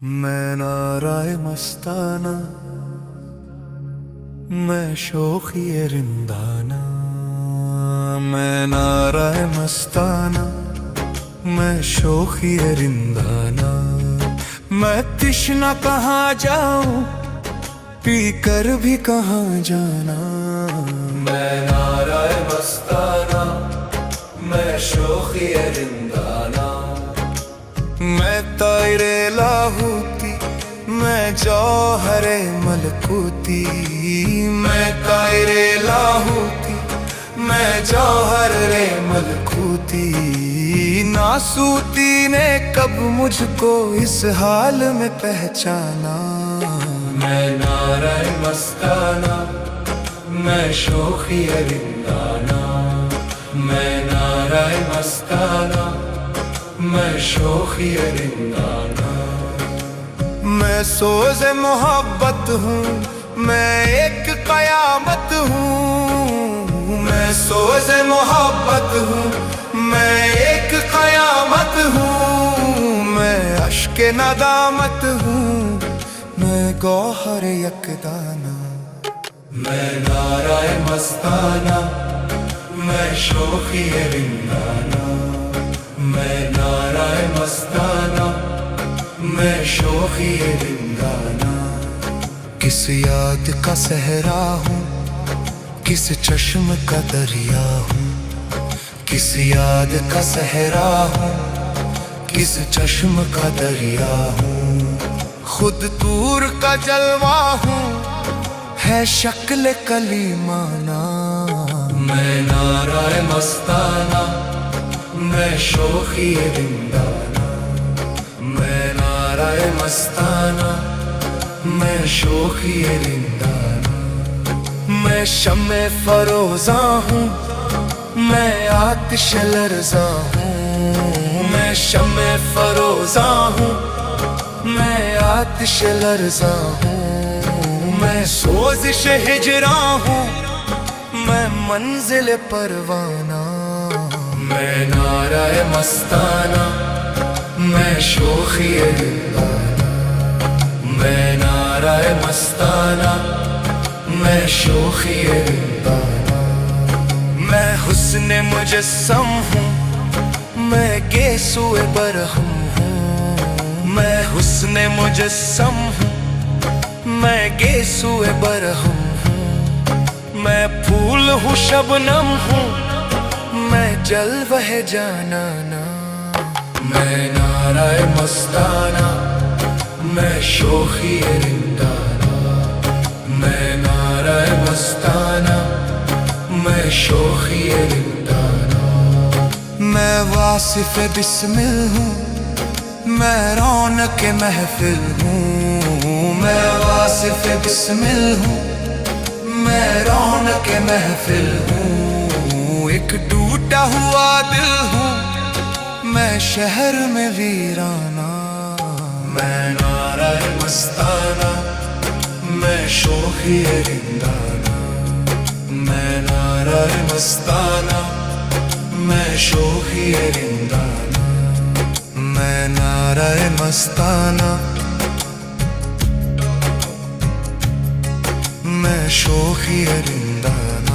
मैं नाराए मस्ताना, मैं शोखी रिंदाना। मैं नाराए मस्ताना, मैं शोखी रिंदाना। मैं तिश्ना कहाँ जाऊं, पी कर भी कहाँ जाना। मैं नाराए मस्ताना, मैं शोखी रिंदाना। मैं तायरे लाहूती, मैं जौहरे मलकूती। मैं तायरे लाहूती, मैं जौहरे मलकूती। नासूती ने कब मुझको इस हाल में पहचाना। मैं नाराए मस्ताना, मैं शोखी रिंदाना। मैं नाराए मस्ताना, मैं शोखी रिंदाना। मैं सोज़े मोहब्बत हूँ, मैं एक कयामत हूँ। मैं सोज़े मोहब्बत हूँ, मैं एक कयामत हूँ। मैं अश्के नदामत हूँ, मैं गौहर यकदाना। मैं नाराए मस्ताना, मैं शोखी रिंदाना। मैं नाराए मस्ताना, मैं शोखी रिंदाना। किस याद का सहरा हूँ, किस चश्म का दरिया हूँ। किस याद का सहरा हूँ, किस चश्म का दरिया हूँ। खुद दूर का जलवा हूँ, है शक्ल कलीमाना। मैं नाराए मस्ताना, मैं शोखी रिंदाना। मैं नाराए मस्ताना, मैं शोखी रिंदाना। मैं शम्मे फरोज़ा हूँ, मैं आतिश लरज़ा हूँ। मैं शम्मे फरोज़ा हूँ, मैं आतिश लरज़ा हूँ। मैं सोज़िश हिजरा हूँ, मैं मंजिल परवाना। मैं नाराए मस्ताना, मैं शोखी रिंदाना। मैं नाराए मस्ताना, मैं शोखी रिंदाना। मैं हुस्न मुजस्सम हूँ, मैं गेसुए बरहम हूँ। मैं हुस्न मुजस्सम हूँ, मैं गेसुए बरहम हूँ। मैं फूल हूँ शबनम हूँ, मैं जलवह जानाना। मैं नाराए मस्ताना, मैं शोखी रिंदाना। मैं नाराए मस्ताना, मैं शोखी रिंदाना। मैं वासिफ बिस्मिल हूँ, मैं रौनक महफिल हूँ। मैं वासिफ बिस्मिल हूँ, मैं रौनक महफिल हूँ। एक टूटा हुआ दिल हूँ, मैं शहर में वीराना। मैं नाराए मस्ताना, मैं शोखी रिंदाना। मैं नाराए मस्ताना, मैं शोखी रिंदाना। मैं नाराए मस्ताना, मैं शोखी रिंदाना।